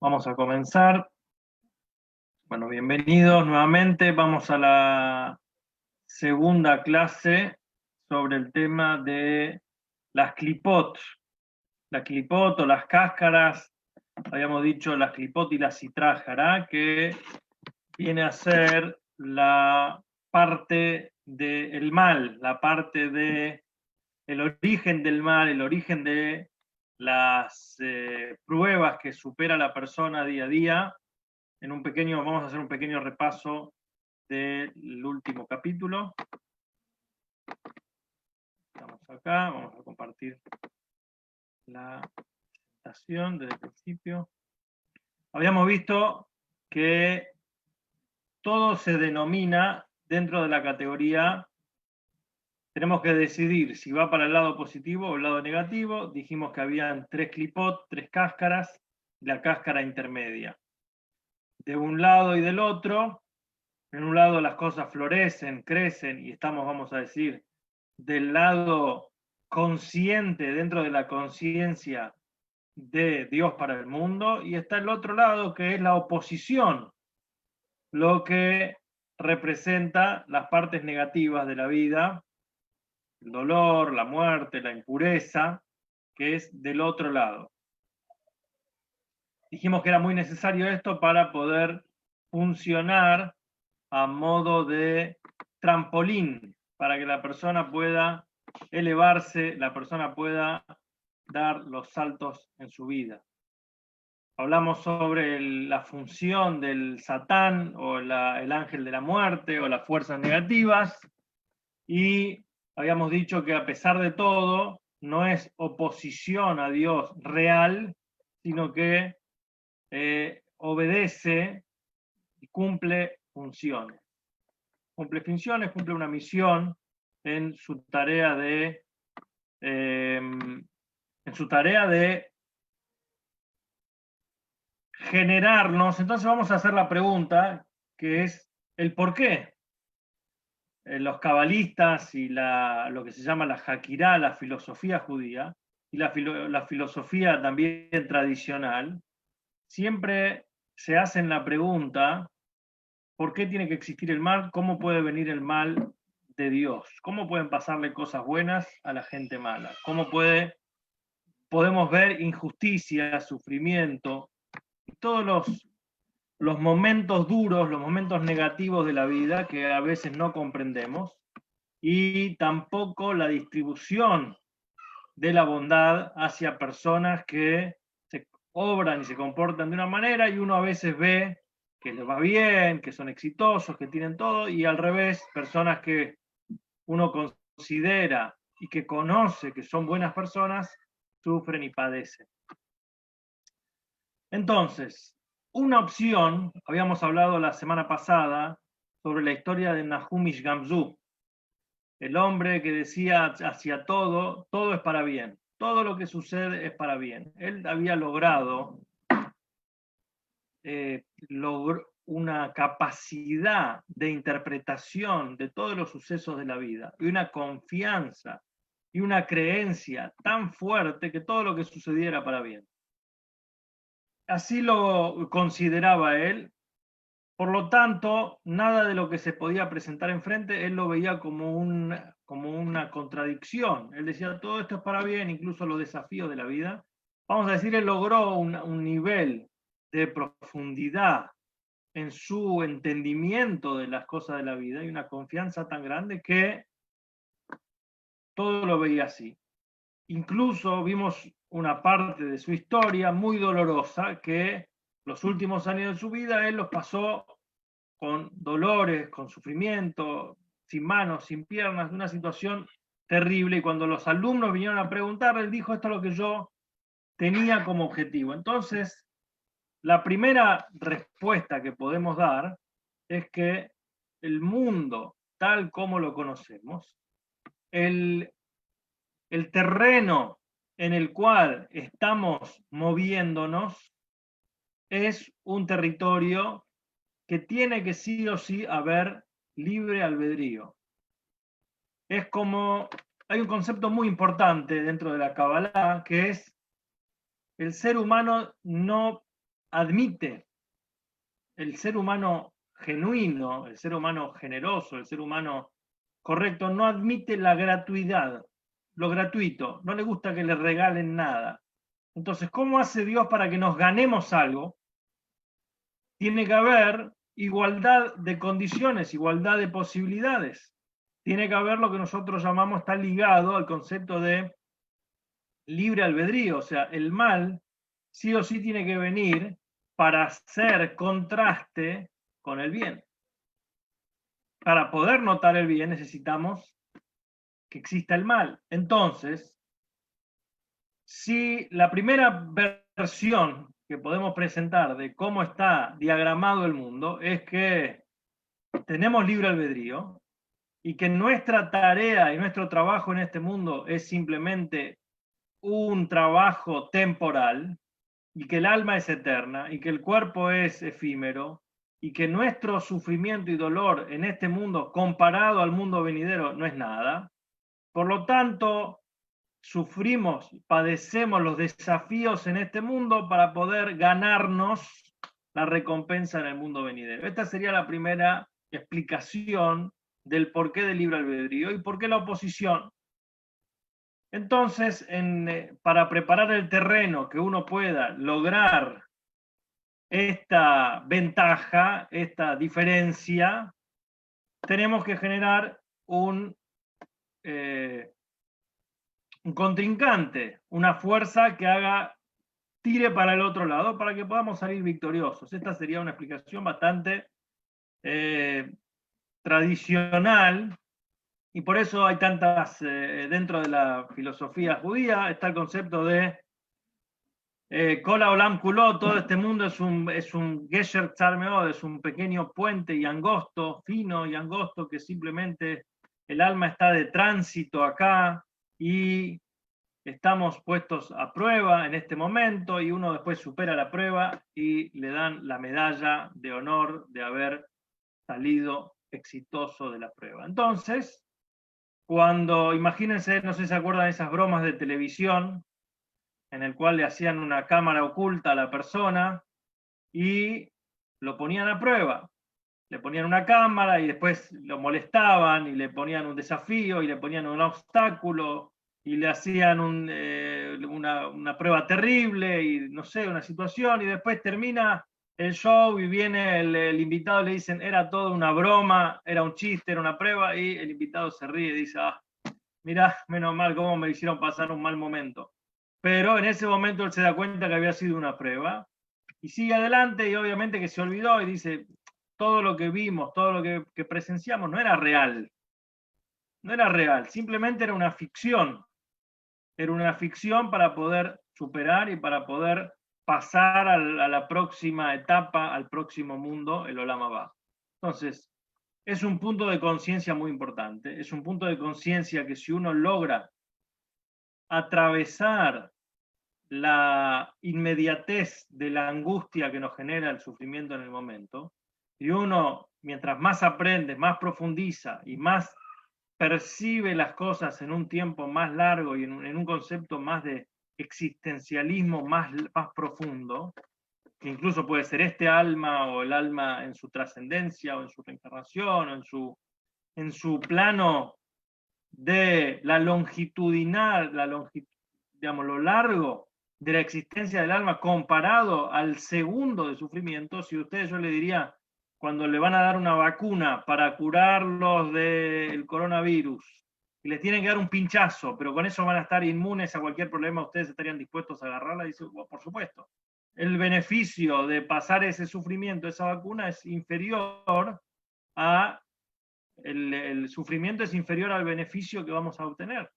Vamos a comenzar. Bueno, bienvenidos nuevamente. Vamos a la segunda clase sobre el tema de las clipot. La clipot o las cáscaras, habíamos dicho las clipot y la citrájara, que viene a ser la parte del mal, la parte de el origen del mal, el origen de las pruebas que supera la persona día a día. Vamos a hacer un pequeño repaso del último capítulo. Estamos acá, vamos a compartir la presentación desde el principio. Habíamos visto que todo se denomina dentro de la categoría, tenemos que decidir si va para el lado positivo o el lado negativo. Dijimos que habían tres clipot, tres cáscaras, y la cáscara intermedia. De un lado y del otro, en un lado las cosas florecen, crecen y estamos, vamos a decir, del lado consciente, dentro de la conciencia de Dios para el mundo, y está el otro lado que es la oposición, lo que representa las partes negativas de la vida, el dolor, la muerte, la impureza, que es del otro lado. Dijimos que era muy necesario esto para poder funcionar a modo de trampolín, para que la persona pueda elevarse, la persona pueda dar los saltos en su vida. Hablamos sobre la función del Satán o el ángel de la muerte o las fuerzas negativas, y habíamos dicho que a pesar de todo no es oposición a Dios real, sino que obedece y cumple funciones. Cumple funciones, cumple una misión en su tarea de generarnos. Entonces vamos a hacer la pregunta, que es el por qué. Los cabalistas y lo que se llama la Hakirá, la filosofía judía, y la filosofía también tradicional, siempre se hacen la pregunta: ¿por qué tiene que existir el mal? ¿Cómo puede venir el mal de Dios? ¿Cómo pueden pasarle cosas buenas a la gente mala? ¿Cómo podemos ver injusticia, sufrimiento y todos los momentos duros, los momentos negativos de la vida que a veces no comprendemos, y tampoco la distribución de la bondad hacia personas que se obran y se comportan de una manera, y uno a veces ve que les va bien, que son exitosos, que tienen todo, y al revés, personas que uno considera y que conoce que son buenas personas, sufren y padecen. Entonces, una opción, habíamos hablado la semana pasada sobre la historia de Nahum Ish Gamzu, el hombre que decía hacia todo es para bien, todo lo que sucede es para bien. Él había logrado una capacidad de interpretación de todos los sucesos de la vida, y una confianza y una creencia tan fuerte que todo lo que sucediera para bien. Así lo consideraba él. Por lo tanto, nada de lo que se podía presentar enfrente, él lo veía como una contradicción. Él decía, todo esto es para bien, incluso los desafíos de la vida. Vamos a decir, él logró un nivel de profundidad en su entendimiento de las cosas de la vida y una confianza tan grande que todo lo veía así. Incluso vimos una parte de su historia muy dolorosa, que los últimos años de su vida él los pasó con dolores, con sufrimiento, sin manos, sin piernas, una situación terrible. Y cuando los alumnos vinieron a preguntar, él dijo, esto es lo que yo tenía como objetivo. Entonces, la primera respuesta que podemos dar es que el mundo, tal como lo conocemos, el terreno en el cual estamos moviéndonos, es un territorio que tiene que sí o sí haber libre albedrío. Es como, hay un concepto muy importante dentro de la Kabbalah, que es el ser humano no admite, el ser humano genuino, el ser humano generoso, el ser humano correcto, no admite la gratuidad, lo gratuito, no le gusta que le regalen nada. Entonces, ¿cómo hace Dios para que nos ganemos algo? Tiene que haber igualdad de condiciones, igualdad de posibilidades. Tiene que haber lo que nosotros llamamos, está ligado al concepto de libre albedrío, o sea, el mal sí o sí tiene que venir para hacer contraste con el bien. Para poder notar el bien necesitamos que exista el mal. Entonces, si la primera versión que podemos presentar de cómo está diagramado el mundo es que tenemos libre albedrío y que nuestra tarea y nuestro trabajo en este mundo es simplemente un trabajo temporal, y que el alma es eterna, y que el cuerpo es efímero, y que nuestro sufrimiento y dolor en este mundo comparado al mundo venidero no es nada. Por lo tanto, sufrimos, padecemos los desafíos en este mundo para poder ganarnos la recompensa en el mundo venidero. Esta sería la primera explicación del porqué del libre albedrío y por qué la oposición. Entonces, para preparar el terreno que uno pueda lograr esta ventaja, esta diferencia, tenemos que generar un contrincante, una fuerza que tire para el otro lado para que podamos salir victoriosos. Esta sería una explicación bastante tradicional. Y por eso hay tantas, dentro de la filosofía judía, está el concepto de Kol Haolam Kuló, todo este mundo es un Gesher Tzar Meod, es un pequeño puente y angosto, fino y angosto, que simplemente el alma está de tránsito acá y estamos puestos a prueba en este momento y uno después supera la prueba y le dan la medalla de honor de haber salido exitoso de la prueba. Entonces, cuando, imagínense, no sé si se acuerdan de esas bromas de televisión, en el cual le hacían una cámara oculta a la persona y lo ponían a prueba. Le ponían una cámara y después lo molestaban y le ponían un desafío y le ponían un obstáculo y le hacían una prueba terrible y no sé, una situación, y después termina el show y viene el invitado y le dicen, era todo una broma, era un chiste, era una prueba, y el invitado se ríe y dice, mirá, menos mal cómo me hicieron pasar un mal momento. Pero en ese momento él se da cuenta que había sido una prueba y sigue adelante, y obviamente que se olvidó y dice, todo lo que vimos, todo lo que presenciamos no era real. No era real, simplemente era una ficción. Era una ficción para poder superar y para poder pasar a la próxima etapa, al próximo mundo, el Olam Haba. Entonces, es un punto de conciencia muy importante. Es un punto de conciencia que si uno logra atravesar la inmediatez de la angustia que nos genera el sufrimiento en el momento, y uno, mientras más aprende, más profundiza y más percibe las cosas en un tiempo más largo y en un concepto más de existencialismo más profundo, que incluso puede ser este alma o el alma en su trascendencia o en su reencarnación o en su plano de la longitudinal, digamos, lo largo de la existencia del alma comparado al segundo de sufrimiento. Si ustedes, yo le diría, cuando le van a dar una vacuna para curarlos del coronavirus y les tienen que dar un pinchazo, pero con eso van a estar inmunes a cualquier problema, ¿ustedes estarían dispuestos a agarrarla? Y dice, oh, por supuesto. El beneficio de pasar ese sufrimiento, esa vacuna, es inferior a el sufrimiento es inferior al beneficio que vamos a obtener.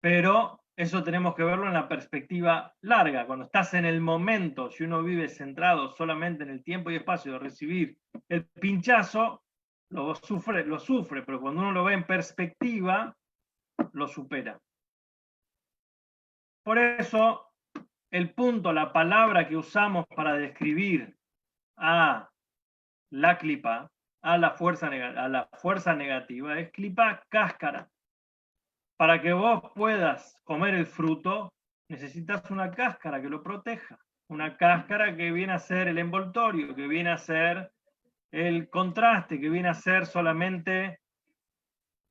Pero eso tenemos que verlo en la perspectiva larga. Cuando estás en el momento, si uno vive centrado solamente en el tiempo y espacio de recibir el pinchazo, lo sufre, pero cuando uno lo ve en perspectiva, lo supera. Por eso, el punto, la palabra que usamos para describir a la clipa, a la fuerza negativa, es clipa cáscara. Para que vos puedas comer el fruto, necesitas una cáscara que lo proteja. una cáscara que viene a ser el envoltorio, que viene a ser el contraste, que viene a ser solamente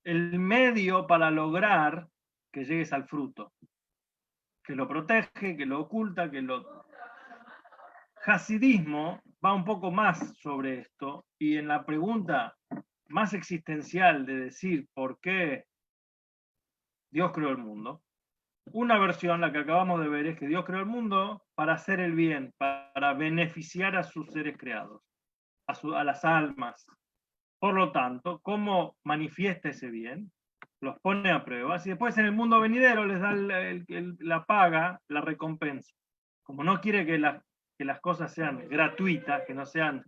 el medio para lograr que llegues al fruto, que lo protege, que lo oculta, que lo... Hasidismo va un poco más sobre esto, y en la pregunta más existencial de decir por qué Dios creó el mundo, una versión, la que acabamos de ver, es que Dios creó el mundo para hacer el bien, para beneficiar a sus seres creados, a las almas. Por lo tanto, ¿cómo manifiesta ese bien? Los pone a prueba y después en el mundo venidero les da la paga, la recompensa. Como no quiere que las cosas sean gratuitas, que no sean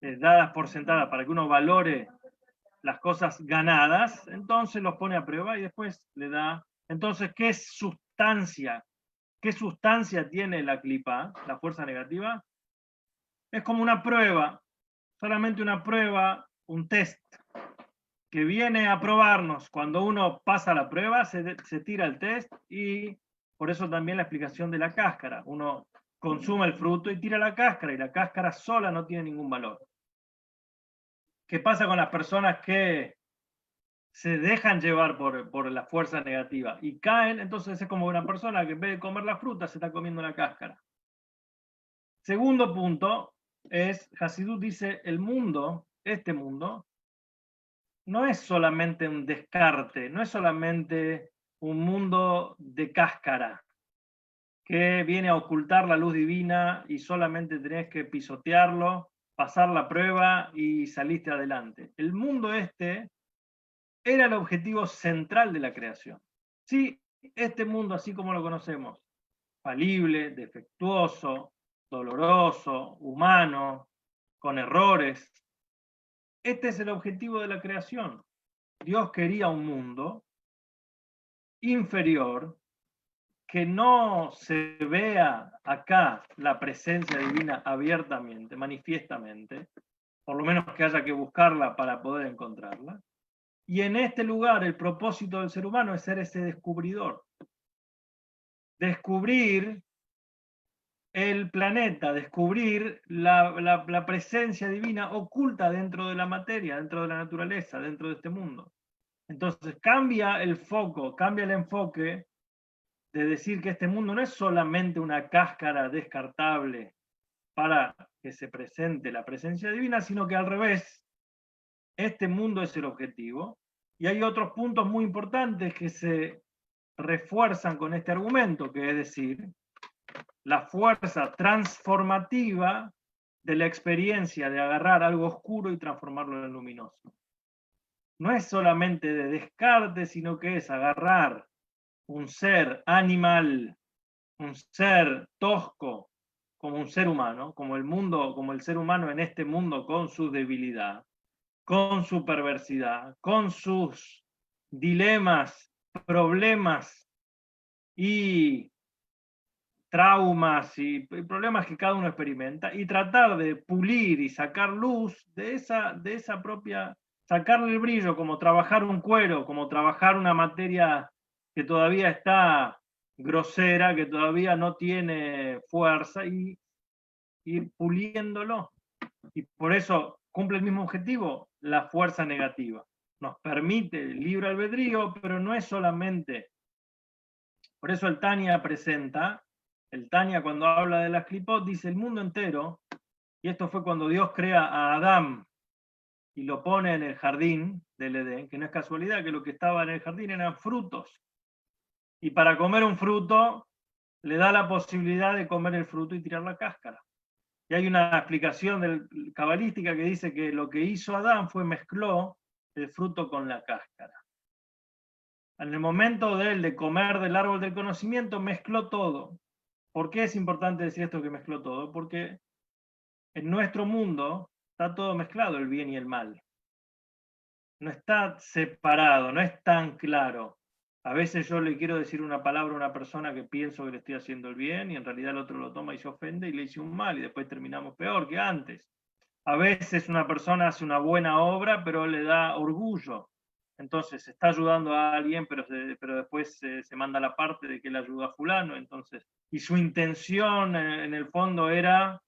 dadas por sentadas para que uno valore las cosas ganadas, entonces los pone a prueba y después le da. Entonces, ¿qué sustancia? ¿Qué sustancia tiene la clipa, la fuerza negativa? Es como una prueba, solamente una prueba, un test, que viene a probarnos. Cuando uno pasa la prueba, se tira el test, y por eso también la explicación de la cáscara. Uno consume el fruto y tira la cáscara, y la cáscara sola no tiene ningún valor. ¿Qué pasa con las personas que se dejan llevar por la fuerza negativa y caen? Entonces es como una persona que en vez de comer la fruta se está comiendo la cáscara. Segundo punto es, Hasidut dice, el mundo, este mundo, no es solamente un descarte, no es solamente un mundo de cáscara que viene a ocultar la luz divina y solamente tenés que pisotearlo, pasar la prueba y saliste adelante. El mundo este era el objetivo central de la creación. Sí, este mundo, así como lo conocemos, falible, defectuoso, doloroso, humano, con errores, este es el objetivo de la creación. Dios quería un mundo inferior, que no se vea acá la presencia divina abiertamente, manifiestamente, por lo menos que haya que buscarla para poder encontrarla. Y en este lugar el propósito del ser humano es ser ese descubridor. Descubrir el planeta, descubrir la presencia divina oculta dentro de la materia, dentro de la naturaleza, dentro de este mundo. Entonces cambia el foco, cambia el enfoque de decir que este mundo no es solamente una cáscara descartable para que se presente la presencia divina, sino que al revés, este mundo es el objetivo. Y hay otros puntos muy importantes que se refuerzan con este argumento, que es decir, la fuerza transformativa de la experiencia de agarrar algo oscuro y transformarlo en luminoso. No es solamente de descarte, sino que es agarrar un ser animal, un ser tosco, como un ser humano, como el mundo, como el ser humano en este mundo, con su debilidad, con su perversidad, con sus dilemas, problemas y traumas y problemas que cada uno experimenta, y tratar de pulir y sacar luz de esa propia, sacarle el brillo, como trabajar un cuero, como trabajar una materia que todavía está grosera, que todavía no tiene fuerza, y ir puliéndolo. Y por eso cumple el mismo objetivo, la fuerza negativa. Nos permite el libre albedrío, pero no es solamente. Por eso el Tanya presenta, el Tanya cuando habla de las clipot dice el mundo entero, y esto fue cuando Dios crea a Adán y lo pone en el jardín del Edén, que no es casualidad que lo que estaba en el jardín eran frutos. Y para comer un fruto le da la posibilidad de comer el fruto y tirar la cáscara. Y hay una explicación cabalística que dice que lo que hizo Adán fue mezcló el fruto con la cáscara. En el momento de él de comer del árbol del conocimiento, mezcló todo. ¿Por qué es importante decir esto, que mezcló todo? Porque en nuestro mundo está todo mezclado, el bien y el mal. No está separado, no es tan claro. A veces yo le quiero decir una palabra a una persona que pienso que le estoy haciendo el bien, y en realidad el otro lo toma y se ofende y le hice un mal, y después terminamos peor que antes. A veces una persona hace una buena obra, pero le da orgullo entonces está ayudando a alguien, pero después se manda la parte de que él ayuda a fulano, entonces, y su intención en el fondo era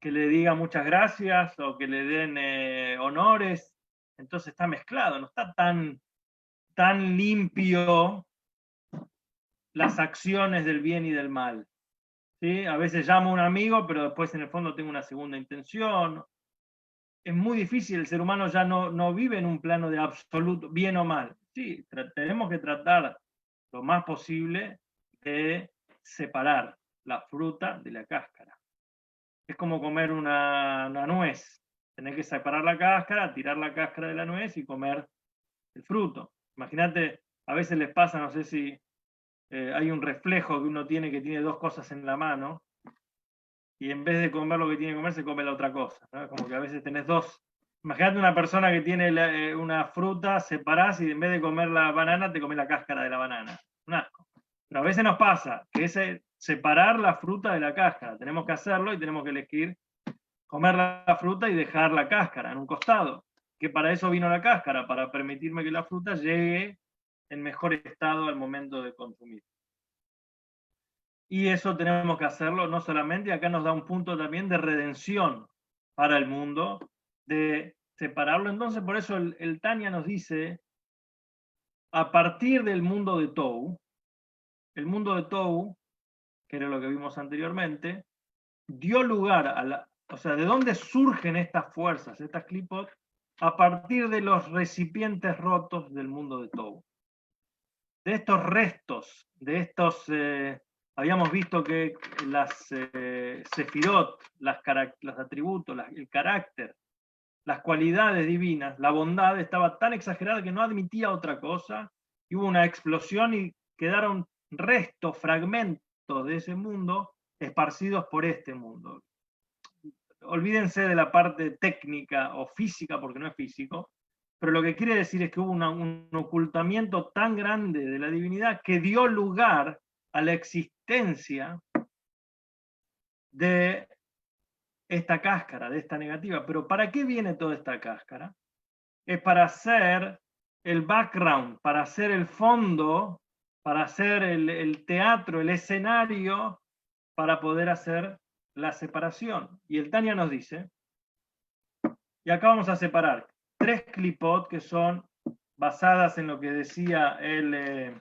que le diga muchas gracias o que le den honores, entonces está mezclado, no está tan limpio las acciones del bien y del mal. ¿Sí? A veces llamo a un amigo, pero después en el fondo tengo una segunda intención. Es muy difícil, el ser humano ya no vive en un plano de absoluto, bien o mal. Sí, tenemos que tratar lo más posible de separar la fruta de la cáscara. Es como comer una nuez. Tenés que separar la cáscara, tirar la cáscara de la nuez y comer el fruto. Imagínate, a veces les pasa, no sé si hay un reflejo que uno tiene que tiene dos cosas en la mano, y en vez de comer lo que tiene que comer, se come la otra cosa, ¿no? Como que a veces tenés dos. Imagínate una persona que tiene una fruta, separás y en vez de comer la banana, te comes la cáscara de la banana. Un asco. Pero a veces nos pasa que es separar la fruta de la cáscara. Tenemos que hacerlo y tenemos que elegir comer la fruta y dejar la cáscara en un costado. Que para eso vino la cáscara, para permitirme que la fruta llegue en mejor estado al momento de consumir. Y eso tenemos que hacerlo no solamente, acá nos da un punto también de redención para el mundo, de separarlo. Entonces, por eso el Tanya nos dice, a partir del mundo de Tou, el mundo de Tou, que era lo que vimos anteriormente, dio lugar a la, o sea, ¿de dónde surgen estas fuerzas, estas clipot? A partir de los recipientes rotos del mundo de Tou. De estos restos, de estos... habíamos visto que las sefirot, los atributos, el carácter, las cualidades divinas, la bondad estaba tan exagerada que no admitía otra cosa, y hubo una explosión y quedaron restos, fragmentos de ese mundo esparcidos por este mundo. Olvídense de la parte técnica o física, porque no es físico, pero lo que quiere decir es que hubo un ocultamiento tan grande de la divinidad que dio lugar a la existencia de esta cáscara, de esta negativa. Pero ¿para qué viene toda esta cáscara? Es para hacer el background, para hacer el fondo, para hacer el teatro, el escenario, para poder hacer la separación. Y el Tanya nos dice, y acá vamos a separar 3 clipot que son basadas en lo que decía en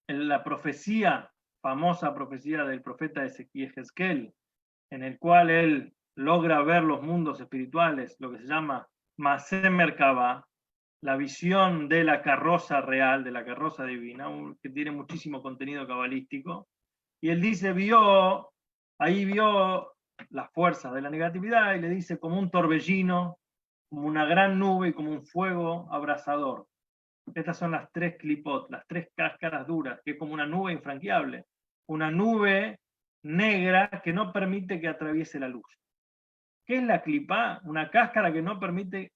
la profecía, famosa profecía del profeta Ezequiel, en el cual él logra ver los mundos espirituales, lo que se llama Masé Merkabah, la visión de la carroza real, de la carroza divina, que tiene muchísimo contenido cabalístico, y él dice, ahí vio las fuerzas de la negatividad y le dice como un torbellino, como una gran nube y como un fuego abrasador. Estas son las 3 clipot, las 3 cáscaras duras, que es como una nube infranqueable, una nube negra que no permite que atraviese la luz. ¿Qué es la clipá? Una cáscara que no permite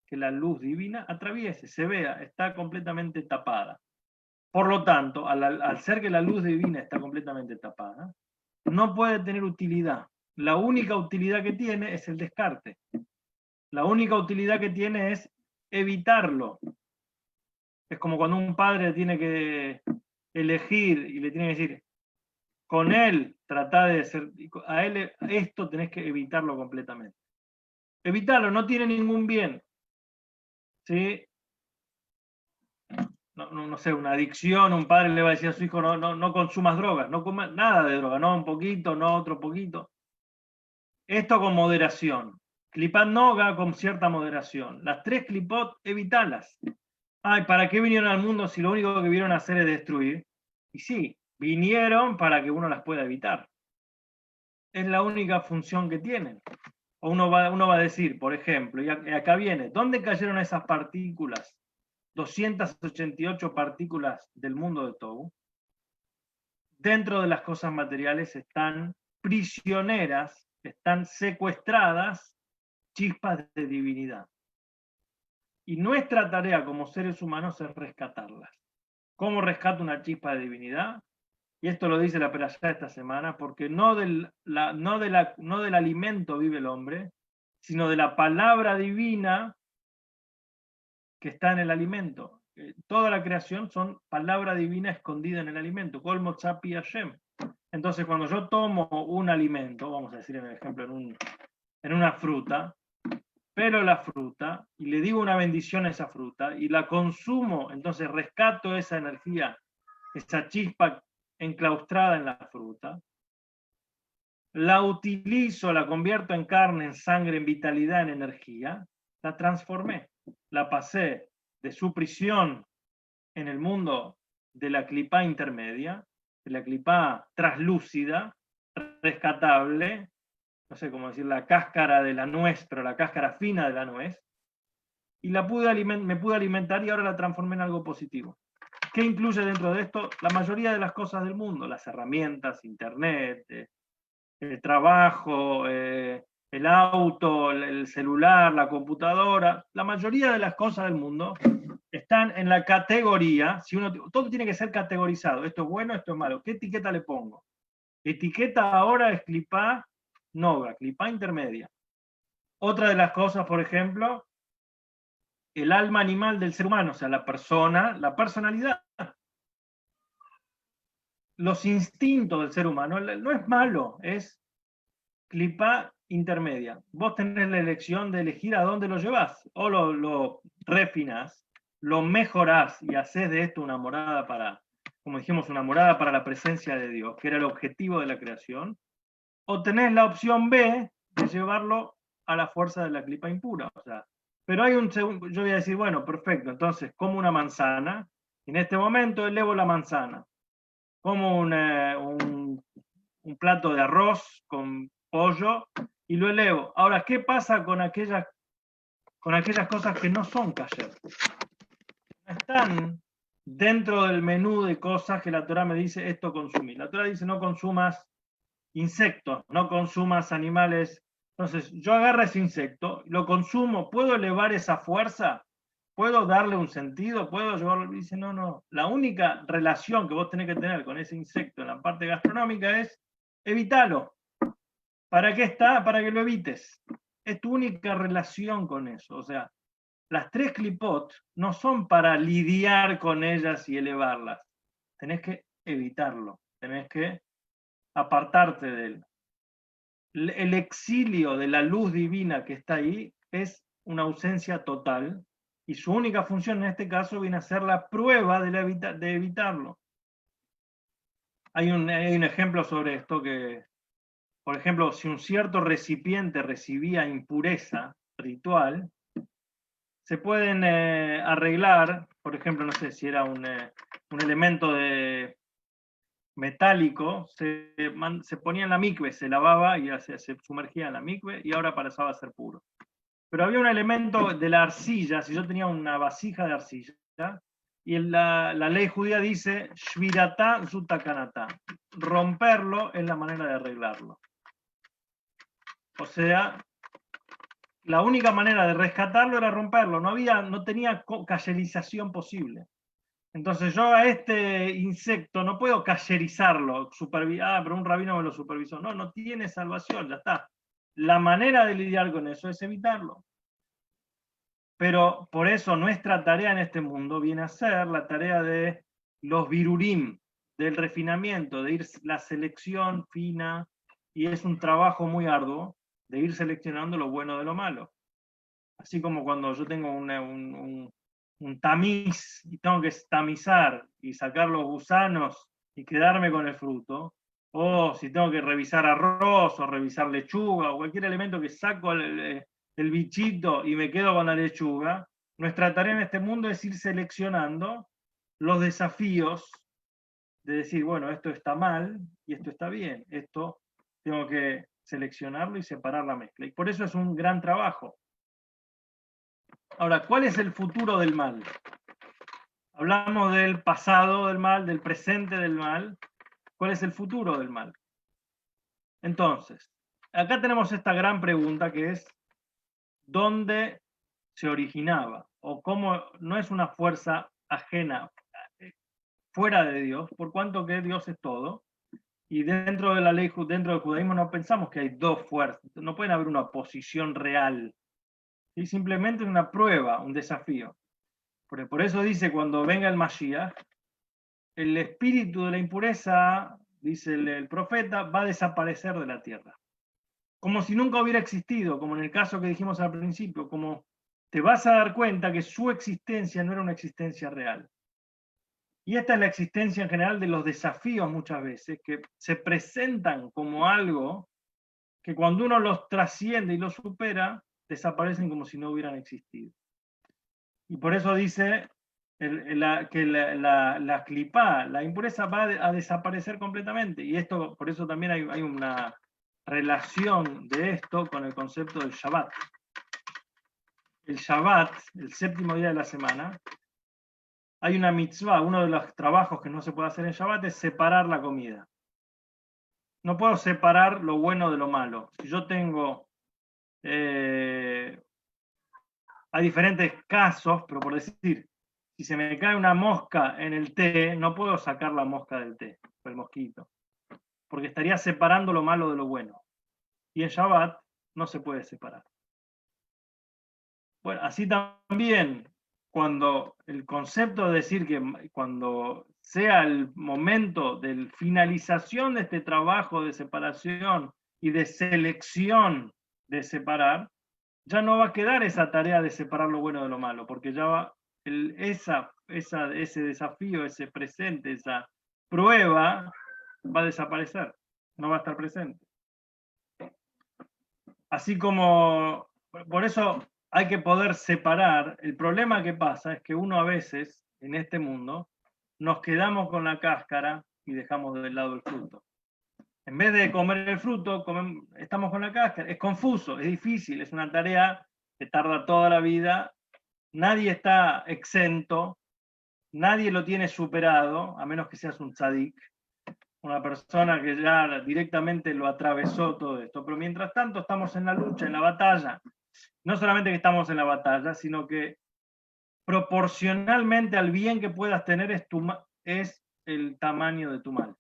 que la luz divina atraviese, se vea, está completamente tapada. Por lo tanto, al ser que la luz divina está completamente tapada, no puede tener utilidad. La única utilidad que tiene es el descarte. La única utilidad que tiene es evitarlo. Es como cuando un padre tiene que elegir y le tiene que decir, con él trata de ser, a él esto tenés que evitarlo completamente. Evitarlo, no tiene ningún bien. ¿Sí? No sé, una adicción, un padre le va a decir a su hijo, no consumas drogas, no comas nada de droga, no un poquito, no otro poquito. Esto con moderación. Clipat noga con cierta moderación. Las 3 clipot, evitalas. Ay, ¿para qué vinieron al mundo si lo único que vinieron a hacer es destruir? Y sí, vinieron para que uno las pueda evitar. Es la única función que tienen. O uno va a decir, por ejemplo, y acá viene, ¿dónde cayeron esas partículas? 288 partículas del mundo de Tou. Dentro de las cosas materiales están prisioneras, están secuestradas chispas de divinidad. Y nuestra tarea como seres humanos es rescatarlas. ¿Cómo rescato una chispa de divinidad? Y esto lo dice la Perashá esta semana, porque no del alimento vive el hombre, sino de la palabra divina que está en el alimento. Toda la creación son palabra divina escondida en el alimento. Kol motzah pi Hashem. Entonces, cuando yo tomo un alimento, vamos a decir en el ejemplo, en una fruta, pelo la fruta y le digo una bendición a esa fruta y la consumo, entonces rescato esa energía, esa chispa enclaustrada en la fruta, la utilizo, la convierto en carne, en sangre, en vitalidad, en energía, la transformé, la pasé de su prisión en el mundo de la clipá intermedia, de la clipá traslúcida, rescatable, no sé cómo decir, la cáscara de la nuez, pero la cáscara fina de la nuez, y me pude alimentar y ahora la transformé en algo positivo. ¿Qué incluye dentro de esto? La mayoría de las cosas del mundo, las herramientas, internet, el trabajo, el auto, el celular, la computadora, la mayoría de las cosas del mundo están en la categoría, todo tiene que ser categorizado, esto es bueno, esto es malo, ¿qué etiqueta le pongo? Etiqueta ahora es clipá noga, clipá intermedia. Otra de las cosas, por ejemplo, el alma animal del ser humano, o sea, la persona, la personalidad, los instintos del ser humano, no es malo, es clipá intermedia. Vos tenés la elección de elegir a dónde lo llevás, o lo refinás, lo mejorás y haces de esto una morada para, como dijimos, una morada para la presencia de Dios, que era el objetivo de la creación, o tenés la opción B de llevarlo a la fuerza de la clipa impura. O sea, pero hay un segundo, yo voy a decir, bueno, perfecto, entonces como una manzana, en este momento elevo la manzana, como un plato de arroz con pollo y lo elevo. Ahora, ¿qué pasa con aquellas cosas que no son kasher? No están dentro del menú de cosas que la Torah me dice esto consumir. La Torah dice no consumas insectos, no consumas animales. Entonces, yo agarro ese insecto, lo consumo, ¿puedo elevar esa fuerza? ¿Puedo darle un sentido? ¿Puedo llevarlo? Y dice, no. La única relación que vos tenés que tener con ese insecto en la parte gastronómica es evitarlo. ¿Para qué está? Para que lo evites. Es tu única relación con eso. O sea, las tres clipot no son para lidiar con ellas y elevarlas. Tenés que evitarlo. Tenés que apartarte de él. El exilio de la luz divina que está ahí es una ausencia total y su única función en este caso viene a ser la prueba de evitarlo. Hay un ejemplo sobre esto que, por ejemplo, si un cierto recipiente recibía impureza ritual, se pueden arreglar, por ejemplo, no sé si era un elemento de metálico, se ponía en la mikve, se lavaba y se sumergía en la mikve y ahora pasaba a ser puro. Pero había un elemento de la arcilla, si yo tenía una vasija de arcilla, y la ley judía dice, shviratá zutakanatá, romperlo es la manera de arreglarlo. O sea, la única manera de rescatarlo era romperlo, no tenía cayerización posible. Entonces yo a este insecto no puedo cayerizarlo, pero un rabino me lo supervisó. No tiene salvación, ya está. La manera de lidiar con eso es evitarlo. Pero por eso nuestra tarea en este mundo viene a ser la tarea de los virurim, del refinamiento, de ir la selección fina, y es un trabajo muy arduo de ir seleccionando lo bueno de lo malo. Así como cuando yo tengo un tamiz y tengo que tamizar y sacar los gusanos y quedarme con el fruto, o si tengo que revisar arroz o revisar lechuga o cualquier elemento que saco el bichito y me quedo con la lechuga, nuestra tarea en este mundo es ir seleccionando los desafíos de decir, bueno, esto está mal y esto está bien, esto tengo que seleccionarlo y separar la mezcla. Y por eso es un gran trabajo. Ahora, ¿cuál es el futuro del mal? Hablamos del pasado del mal, del presente del mal. ¿Cuál es el futuro del mal? Entonces, acá tenemos esta gran pregunta que es, ¿dónde se originaba? O cómo no es una fuerza ajena, fuera de Dios, por cuanto que Dios es todo. Y dentro de la ley, dentro del judaísmo no pensamos que hay dos fuerzas, no pueden haber una oposición real. ¿Sí? Simplemente es una prueba, un desafío. Por eso dice, cuando venga el Mashiach, el espíritu de la impureza, dice el profeta, va a desaparecer de la tierra. Como si nunca hubiera existido, como en el caso que dijimos al principio, como te vas a dar cuenta que su existencia no era una existencia real. Y esta es la existencia en general de los desafíos muchas veces, que se presentan como algo que cuando uno los trasciende y los supera, desaparecen como si no hubieran existido. Y por eso dice que la clipá, la impureza va a desaparecer completamente. Y esto, por eso también hay una relación de esto con el concepto del Shabbat. El Shabbat, el séptimo día de la semana, hay una mitzvah, uno de los trabajos que no se puede hacer en Shabbat es separar la comida. No puedo separar lo bueno de lo malo. Si yo tengo, hay diferentes casos, pero por decir, si se me cae una mosca en el té, no puedo sacar la mosca del té, o el mosquito, porque estaría separando lo malo de lo bueno. Y en Shabbat no se puede separar. Bueno, así también, cuando el concepto de decir que cuando sea el momento de finalización de este trabajo de separación y de selección de separar, ya no va a quedar esa tarea de separar lo bueno de lo malo, porque ya va ese desafío, ese presente, esa prueba va a desaparecer, no va a estar presente. Así como, por eso hay que poder separar. El problema que pasa es que uno a veces, en este mundo, nos quedamos con la cáscara y dejamos de lado el fruto. En vez de comer el fruto, estamos con la cáscara. Es confuso, es difícil, es una tarea que tarda toda la vida. Nadie está exento, nadie lo tiene superado, a menos que seas un tzadik, una persona que ya directamente lo atravesó todo esto. Pero mientras tanto estamos en la lucha, en la batalla. No solamente que estamos en la batalla, sino que proporcionalmente al bien que puedas tener es el tamaño de tu mal.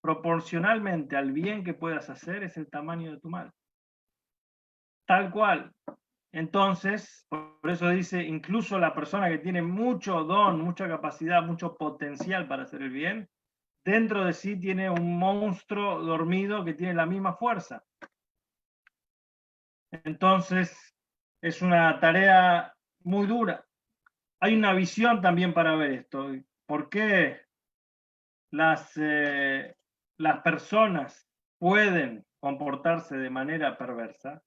Proporcionalmente al bien que puedas hacer es el tamaño de tu mal. Tal cual. Entonces, por eso dice, incluso la persona que tiene mucho don, mucha capacidad, mucho potencial para hacer el bien, dentro de sí tiene un monstruo dormido que tiene la misma fuerza. Entonces, es una tarea muy dura. Hay una visión también para ver esto. ¿Por qué las personas pueden comportarse de manera perversa?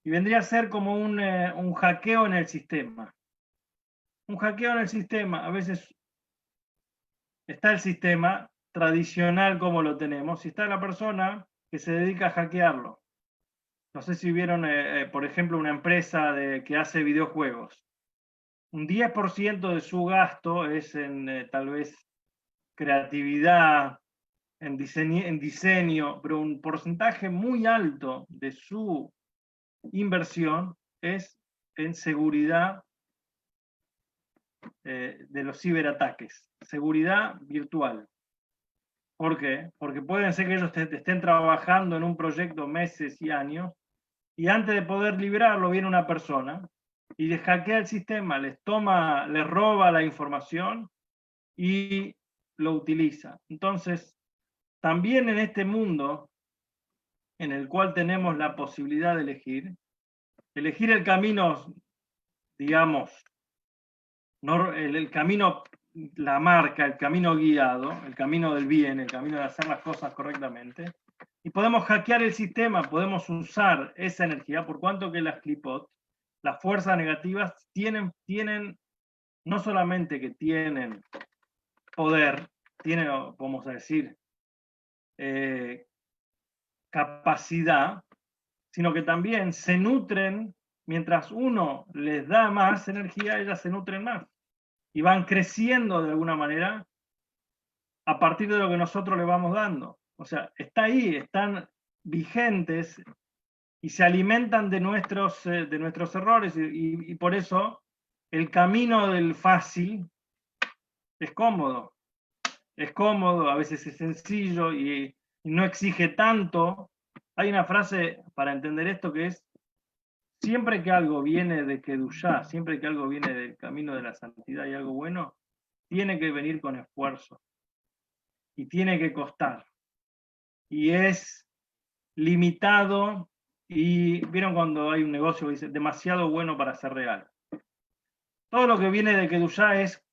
Y vendría a ser como un hackeo en el sistema. Un hackeo en el sistema. A veces está el sistema tradicional como lo tenemos y está la persona que se dedica a hackearlo. No sé si vieron, por ejemplo, una empresa que hace videojuegos. Un 10% de su gasto es en tal vez creatividad, en diseño, pero un porcentaje muy alto de su inversión es en seguridad de los ciberataques, seguridad virtual. ¿Por qué? Porque pueden ser que ellos estén trabajando en un proyecto meses y años y antes de poder librarlo viene una persona y les hackea el sistema, les roba la información y lo utiliza. Entonces, también en este mundo en el cual tenemos la posibilidad de elegir el camino, digamos, el camino, la marca, el camino guiado, el camino del bien, el camino de hacer las cosas correctamente, y podemos hackear el sistema, podemos usar esa energía, por cuanto que las clipot, las fuerzas negativas, tienen no solamente que tienen poder, tienen, vamos a decir, capacidad, sino que también se nutren, mientras uno les da más energía, ellas se nutren más y van creciendo de alguna manera a partir de lo que nosotros le vamos dando. O sea, está ahí, están vigentes y se alimentan de nuestros errores y por eso el camino del fácil es cómodo, a veces es sencillo y no exige tanto. Hay una frase para entender esto que es: siempre que algo viene de Kedushá, siempre que algo viene del camino de la santidad y algo bueno, tiene que venir con esfuerzo y tiene que costar. Y es limitado, y vieron cuando hay un negocio que dice demasiado bueno para ser real. Todo lo que viene de Kedushá es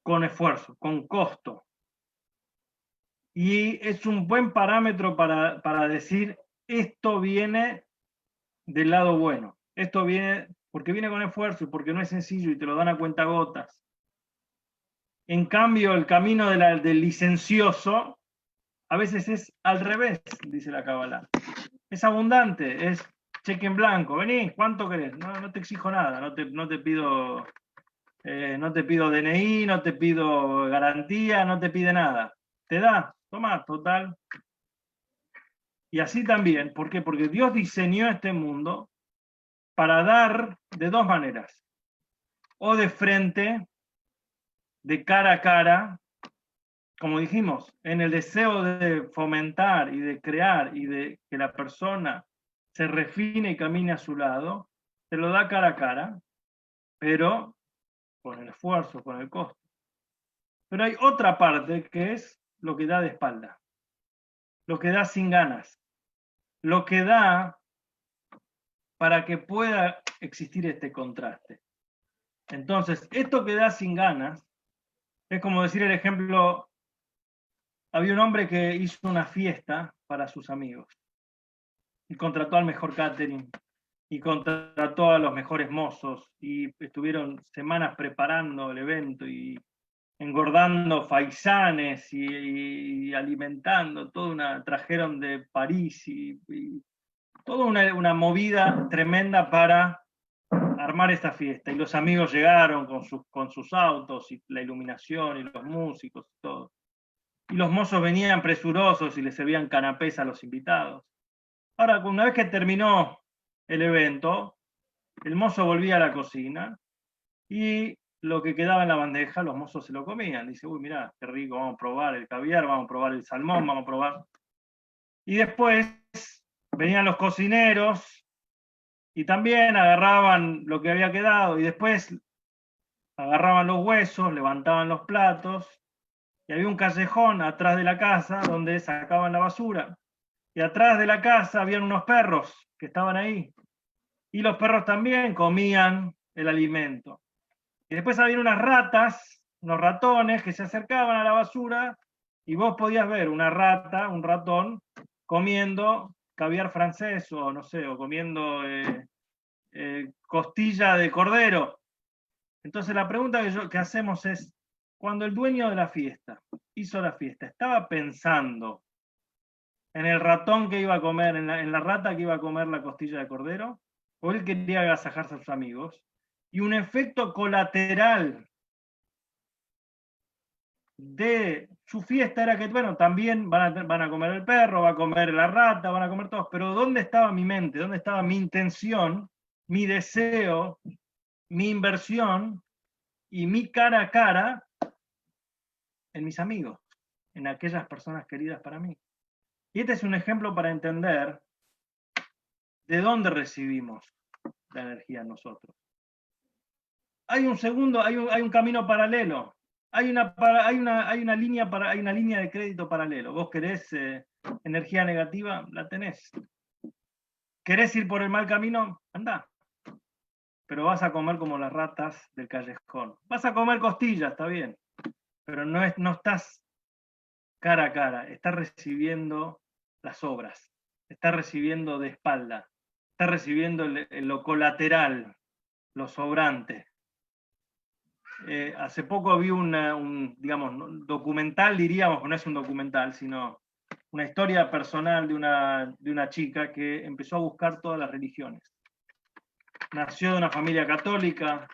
con esfuerzo, con costo. Y es un buen parámetro para decir esto viene del lado bueno. Esto viene porque viene con esfuerzo y porque no es sencillo y te lo dan a cuentagotas. En cambio, el camino del licencioso a veces es al revés, dice la Kabbalah. Es abundante, es cheque en blanco. Vení, ¿cuánto querés? No te exijo nada, no te pido DNI, no te pido garantía, no te pide nada. Te da, toma, total. Y así también, ¿por qué? Porque Dios diseñó este mundo para dar de dos maneras. O de frente, de cara a cara, como dijimos, en el deseo de fomentar y de crear y de que la persona se refine y camine a su lado, se lo da cara a cara, pero con el esfuerzo, con el costo. Pero hay otra parte que es lo que da de espalda, lo que da sin ganas, lo que da para que pueda existir este contraste. Entonces, esto que da sin ganas, es como decir el ejemplo, había un hombre que hizo una fiesta para sus amigos y contrató al mejor catering y contrató a los mejores mozos y estuvieron semanas preparando el evento y engordando faisanes y alimentando, trajeron de París y toda una movida tremenda para armar esta fiesta. Y los amigos llegaron con sus autos y la iluminación y los músicos y todo. Y los mozos venían presurosos y les servían canapés a los invitados. Ahora, una vez que terminó el evento, el mozo volvía a la cocina y lo que quedaba en la bandeja, los mozos se lo comían. Dice, uy, mirá, qué rico, vamos a probar el caviar, vamos a probar el salmón, vamos a probar. Y después venían los cocineros y también agarraban lo que había quedado y después agarraban los huesos, levantaban los platos y había un callejón atrás de la casa donde sacaban la basura. Y atrás de la casa habían unos perros que estaban ahí. Y los perros también comían el alimento. Y después había unas ratas, unos ratones que se acercaban a la basura y vos podías ver una rata, un ratón, comiendo caviar francés o no sé, o comiendo costilla de cordero. Entonces la pregunta que hacemos es, cuando el dueño de la fiesta hizo la fiesta, ¿estaba pensando en el ratón que iba a comer, en la rata que iba a comer la costilla de cordero? ¿O él quería agasajarse a sus amigos? Y un efecto colateral de su fiesta era que, bueno, también van a comer el perro, va a comer la rata, van a comer todos, pero ¿dónde estaba mi mente? ¿Dónde estaba mi intención, mi deseo, mi inversión y mi cara a cara en mis amigos, en aquellas personas queridas para mí? Y este es un ejemplo para entender de dónde recibimos la energía nosotros. Hay un segundo, hay un camino paralelo. Hay una línea de crédito paralelo. Vos querés energía negativa, la tenés. ¿Querés ir por el mal camino? Andá. Pero vas a comer como las ratas del callejón. Vas a comer costillas, está bien. Pero no estás cara a cara. Estás recibiendo las obras. Estás recibiendo de espalda. Estás recibiendo lo colateral, lo sobrante. Hace poco vi digamos, documental, diríamos, no es un documental, sino una historia personal de una chica que empezó a buscar todas las religiones. Nació de una familia católica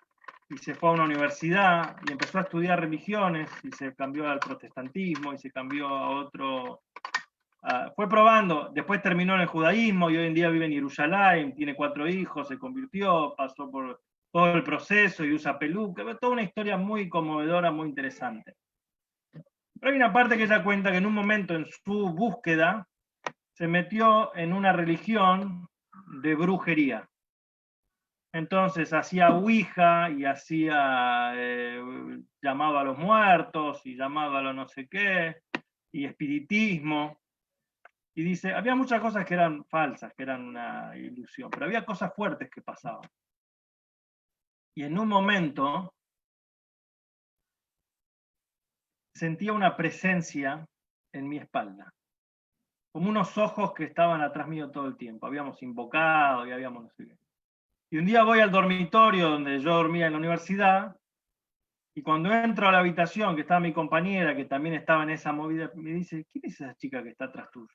y se fue a una universidad y empezó a estudiar religiones y se cambió al protestantismo y se cambió a otro. Fue probando, después terminó en el judaísmo y hoy en día vive en Jerusalén, tiene 4 hijos, se convirtió, pasó por todo el proceso y usa peluca, toda una historia muy conmovedora, muy interesante. Pero hay una parte que ella cuenta que en un momento en su búsqueda se metió en una religión de brujería. Entonces hacía ouija y hacía, llamaba a los muertos y llamaba a lo no sé qué, y espiritismo. Y dice, había muchas cosas que eran falsas, que eran una ilusión, pero había cosas fuertes que pasaban. Y en un momento sentía una presencia en mi espalda, como unos ojos que estaban atrás mío todo el tiempo. Habíamos invocado y habíamos no sé qué. Y un día voy al dormitorio donde yo dormía en la universidad, y cuando entro a la habitación, que estaba mi compañera, que también estaba en esa movida, me dice, ¿quién es esa chica que está atrás tuyo?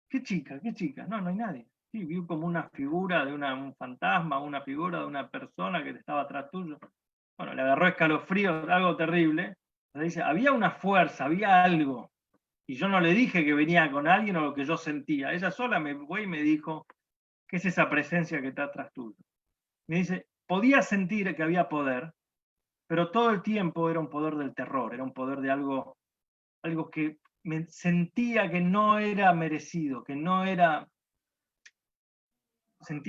¿Qué chica? ¿Qué chica? No, no hay nadie. Sí, vi como una figura de un fantasma, una figura de una persona que estaba atrás tuyo. Bueno, le agarró escalofrío, algo terrible. Entonces dice, había una fuerza, había algo. Y yo no le dije que venía con alguien o lo que yo sentía. Ella sola me fue y me dijo, ¿qué es esa presencia que está atrás tuyo? Me dice, podía sentir que había poder, pero todo el tiempo era un poder del terror, era un poder de algo que me sentía que no era merecido, que no era...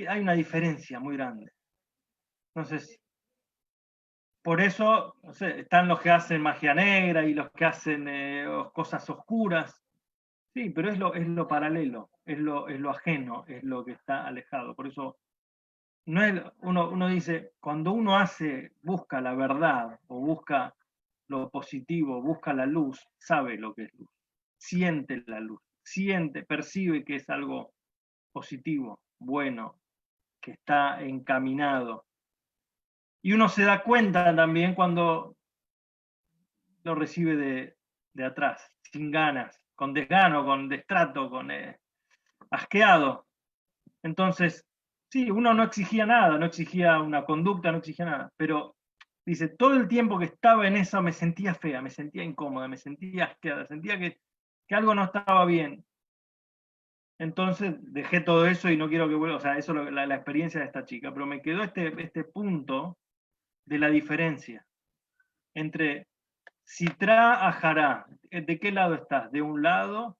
hay una diferencia muy grande. Entonces, por eso, no sé, están los que hacen magia negra y los que hacen cosas oscuras. Sí, pero es lo paralelo, es lo ajeno, es lo que está alejado. Por eso no es, uno dice, cuando uno busca la verdad o busca lo positivo, busca la luz, sabe lo que es luz, siente la luz, percibe que es algo positivo, bueno, que está encaminado. Y uno se da cuenta también cuando lo recibe de atrás, sin ganas, con desgano, con destrato, con asqueado. Entonces, sí, uno no exigía nada, no exigía una conducta, no exigía nada, pero dice, todo el tiempo que estaba en eso me sentía fea, me sentía incómoda, me sentía asqueada, sentía que algo no estaba bien. Entonces dejé todo eso y no quiero que vuelva, o sea, eso es la experiencia de esta chica, pero me quedó este punto de la diferencia entre Sitra a Jará. ¿De qué lado estás? ¿De un lado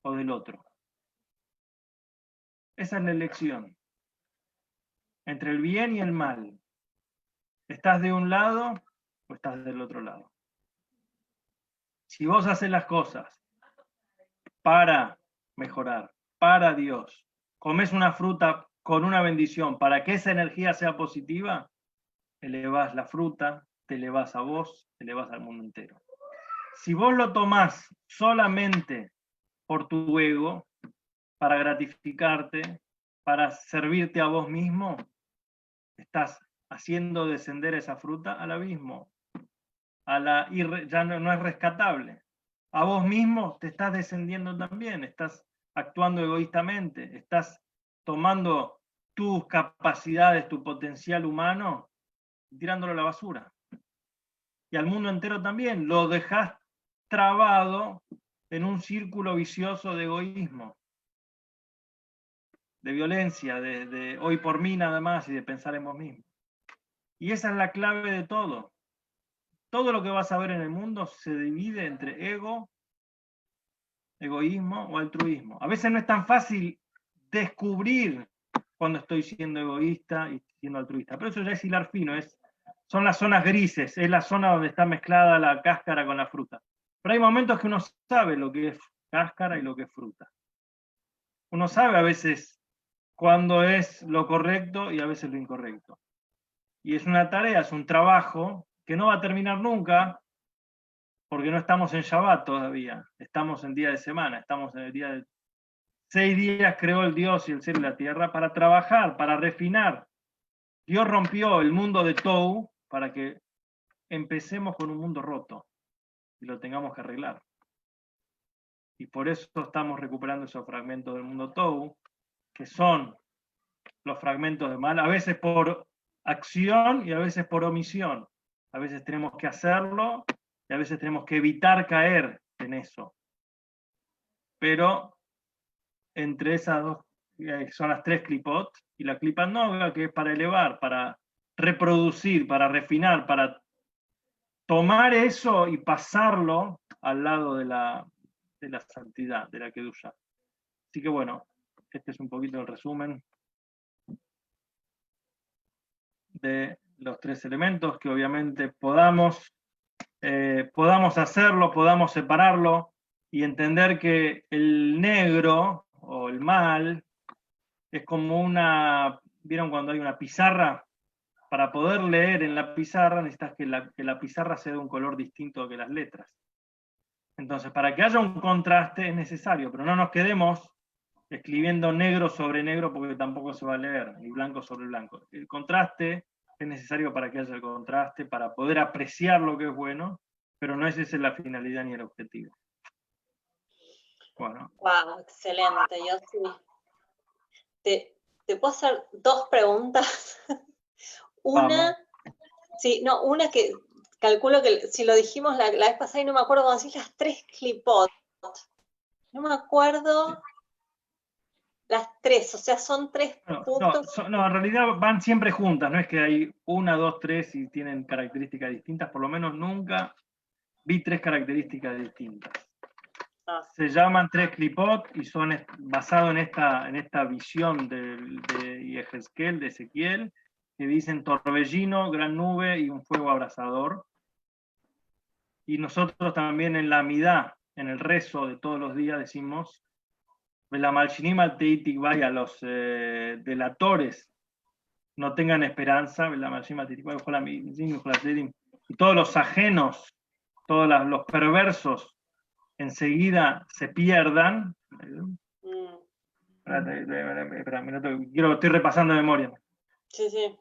o del otro? Esa es la elección, entre el bien y el mal. ¿Estás de un lado o estás del otro lado? Si vos haces las cosas para mejorar, para Dios, comes una fruta con una bendición para que esa energía sea positiva, elevás la fruta, te elevás a vos, te elevás al mundo entero. Si vos lo tomás solamente por tu ego, para gratificarte, para servirte a vos mismo, estás haciendo descender esa fruta al abismo, ya no es rescatable. A vos mismo te estás descendiendo también, estás actuando egoístamente, estás tomando tus capacidades, tu potencial humano, y tirándolo a la basura. Y al mundo entero también, lo dejás trabado en un círculo vicioso de egoísmo, de violencia, de hoy por mí nada más y de pensar en vos mismo. Y esa es la clave de todo. Todo lo que vas a ver en el mundo se divide entre egoísmo o altruismo. A veces no es tan fácil descubrir cuando estoy siendo egoísta y siendo altruista, pero eso ya es hilar fino, son las zonas grises, es la zona donde está mezclada la cáscara con la fruta. Pero hay momentos que uno sabe lo que es cáscara y lo que es fruta. Uno sabe a veces cuándo es lo correcto y a veces lo incorrecto. Y es una tarea, es un trabajo que no va a terminar nunca, porque no estamos en Shabbat todavía, estamos en día de semana, estamos en el día de 6 días creó el Dios y el cielo y la tierra para trabajar, para refinar. Dios rompió el mundo de Tou para que empecemos con un mundo roto y lo tengamos que arreglar. Y por eso estamos recuperando esos fragmentos del mundo Tou, que son los fragmentos de mal, a veces por acción y a veces por omisión. A veces tenemos que hacerlo y a veces tenemos que evitar caer en eso. Pero entre esas dos, son las tres clipot, y la clipa noga, que es para elevar, para reproducir, para refinar, para tomar eso y pasarlo al lado de la santidad, de la kedusha. Así que bueno, este es un poquito el resumen. de los tres elementos, que obviamente podamos hacerlo, podamos separarlo y entender que el negro o el mal es como ¿vieron cuando hay una pizarra? Para poder leer en la pizarra necesitas que la pizarra sea de un color distinto que las letras. Entonces, para que haya un contraste es necesario, pero no nos quedemos escribiendo negro sobre negro porque tampoco se va a leer, y blanco sobre blanco. El contraste es necesario para que haya el contraste, para poder apreciar lo que es bueno, pero no es esa la finalidad ni el objetivo. Bueno. Wow, excelente. Yo sí. ¿Te puedo hacer dos preguntas? Una que calculo que si lo dijimos la vez pasada y no me acuerdo cuando decís las tres clipot. No me acuerdo las tres, o sea, son tres puntos. No, en realidad van siempre juntas, no es que hay una, dos, tres y tienen características distintas, por lo menos nunca vi tres características distintas. Se llaman tres clipot y son basados en esta visión de Ezequiel, de Ezequiel, que dicen torbellino, gran nube y un fuego abrasador. Y nosotros también en la Amidá, en el rezo de todos los días, decimos, vaya, los delatores no tengan esperanza, y todos los ajenos, todos los perversos, enseguida se pierdan. Estoy repasando de memoria. Sí, sí.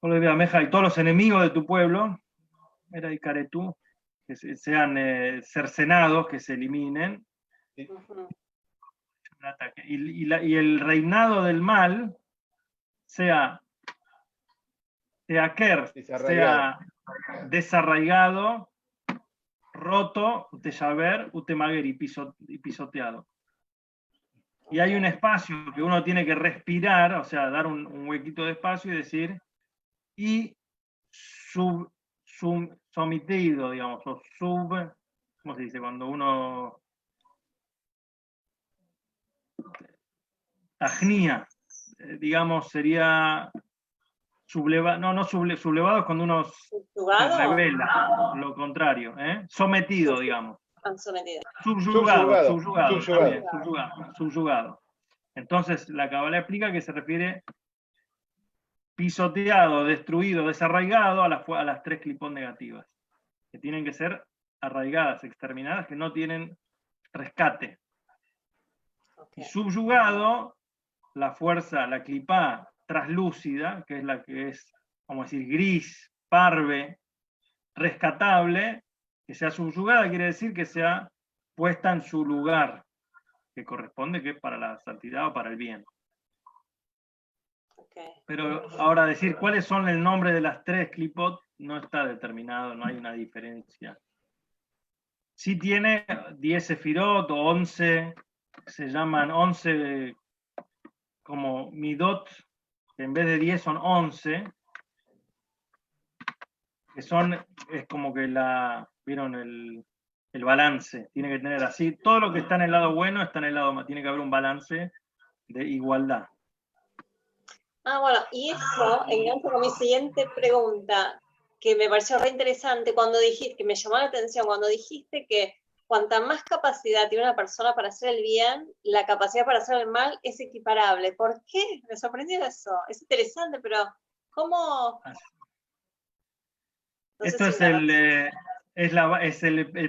Y todos los enemigos de tu pueblo, era y Caretú, que sean cercenados, que se eliminen. Y el reinado del mal sea desarraigado, roto, uteyaber, utemaguer y pisoteado. Y hay un espacio que uno tiene que respirar, o sea, dar un huequito de espacio y decir, y sometido, digamos, o ¿cómo se dice? Cuando uno tajnía, digamos, sería sublevado, sublevado es cuando uno se revela, lo contrario, sometido, digamos. Subyugado. Entonces, la Kabbalah explica que se refiere pisoteado, destruido, desarraigado a las tres clipón negativas, que tienen que ser arraigadas, exterminadas, que no tienen rescate. Y subyugado, la fuerza, la clipá traslúcida, que es la que es, vamos a decir, gris, parve, rescatable, que sea subyugada quiere decir que sea puesta en su lugar, que corresponde, que es para la santidad o para el bien. Pero ahora decir cuáles son el nombre de las tres clipot no está determinado, no hay una diferencia. Sí tiene 10 sefirot o 11, se llaman 11 como midot, que en vez de 10 son 11, que es como que vieron el balance, tiene que tener así, todo lo que está en el lado bueno está en el lado malo, tiene que haber un balance de igualdad. Bueno, y eso engancha con mi siguiente pregunta, que me pareció re interesante que me llamó la atención cuando dijiste que cuanta más capacidad tiene una persona para hacer el bien, la capacidad para hacer el mal es equiparable. ¿Por qué? Me sorprendió eso. Es interesante, pero ¿cómo? No Esto es el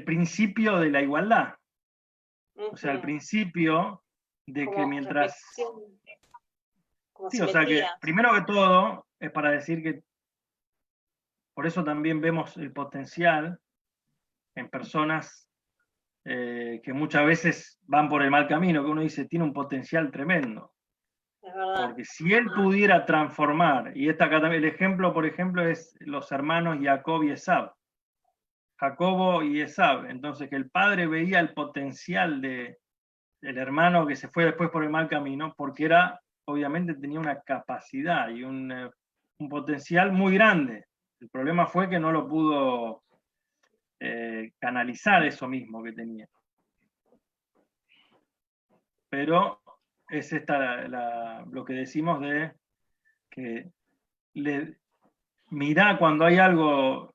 principio de la igualdad. O sea, el principio de que mientras... Sí, o sea que primero que todo es para decir que por eso también vemos el potencial en personas que muchas veces van por el mal camino, que uno dice tiene un potencial tremendo. Porque si él pudiera transformar, y acá también el ejemplo, por ejemplo, es los hermanos Jacob y Esab. Jacobo y Esab. Entonces, que el padre veía el potencial del hermano que se fue después por el mal camino, porque obviamente tenía una capacidad y un potencial muy grande. El problema fue que no lo pudo canalizar eso mismo que tenía. Pero es lo que decimos de que mirá cuando hay algo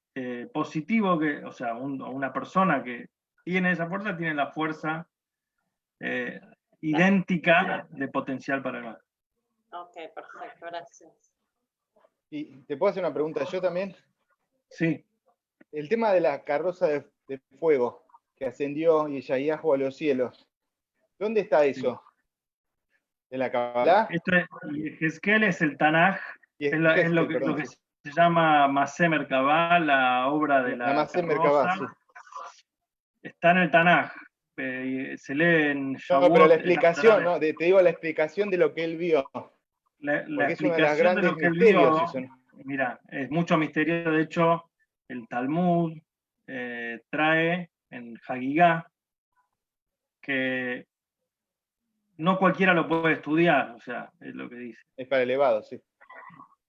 positivo, o sea, una persona que tiene esa fuerza, tiene la fuerza idéntica de potencial para el mal. Ok, perfecto, gracias. Y te puedo hacer una pregunta yo también. Sí. El tema de la carroza de fuego que ascendió Yeshayahu a los cielos, ¿dónde está eso? ¿En la Kabbalah? Jezquiel es el Tanaj, es lo que se llama Masé Merkabah, la obra de la Masé carroza. Merkabah, sí. Está en el Tanaj, se lee en Shavuot. No, pero la explicación, ¿no? Te digo la explicación de lo que él vio. La es uno de los explicación de grandes lo que él misterios vio, eso, ¿no? mira, es mucho misterio. De hecho, el Talmud trae en Hagigá que no cualquiera lo puede estudiar, o sea, es lo que dice. Es para elevados, sí.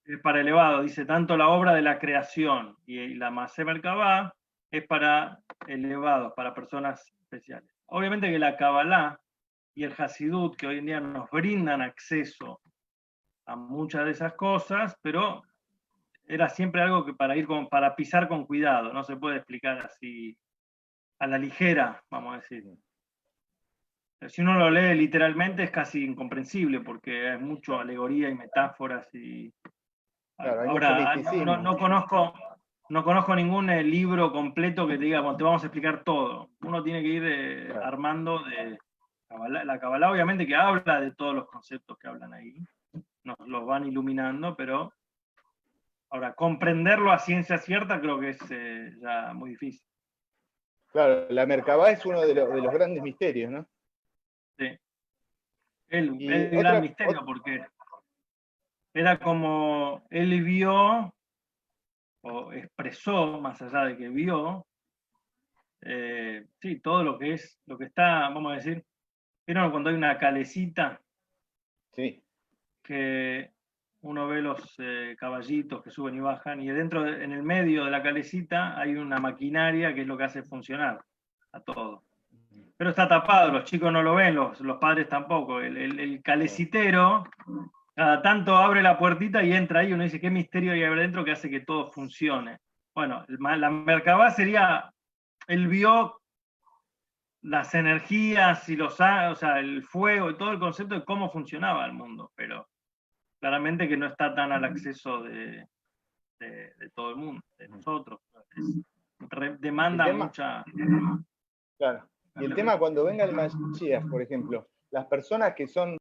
Es para elevado, dice, tanto la obra de la creación y la Masé Merkabah es para elevados, para personas especiales. Obviamente que la Kabbalah y el Hasidut, que hoy en día nos brindan acceso a muchas de esas cosas, pero era siempre algo que para pisar con cuidado, no se puede explicar así a la ligera, vamos a decir. Si uno lo lee literalmente es casi incomprensible porque hay mucho alegoría y metáforas y Claro, hay ahora mucho misticismo. no conozco ningún libro completo que te diga, bueno, te vamos a explicar todo. Uno tiene que ir Claro. armando de la Kabbalah, obviamente que habla de todos los conceptos que hablan ahí, nos los van iluminando, pero ahora comprenderlo a ciencia cierta creo que es ya muy difícil. Claro, la Merkabah es uno de los grandes misterios, ¿no? Sí. El gran misterio, porque era como él vio o expresó, más allá de que vio, sí, todo lo que está, vamos a decir, ¿vieron cuando hay una calecita? Sí. Que uno ve los caballitos que suben y bajan, y dentro, en el medio de la calecita hay una maquinaria que es lo que hace funcionar a todo. Pero está tapado, los chicos no lo ven, los padres tampoco. El calecitero, cada tanto abre la puertita y entra ahí, uno dice, ¿qué misterio hay adentro que hace que todo funcione? Bueno, la Merkabah sería, él vio las energías y o sea, el fuego y todo el concepto de cómo funcionaba el mundo, pero claramente que no está tan al acceso de todo el mundo, de nosotros. Demanda mucha... Claro. Y el tema cuando venga el Mashiach, por ejemplo, las personas que son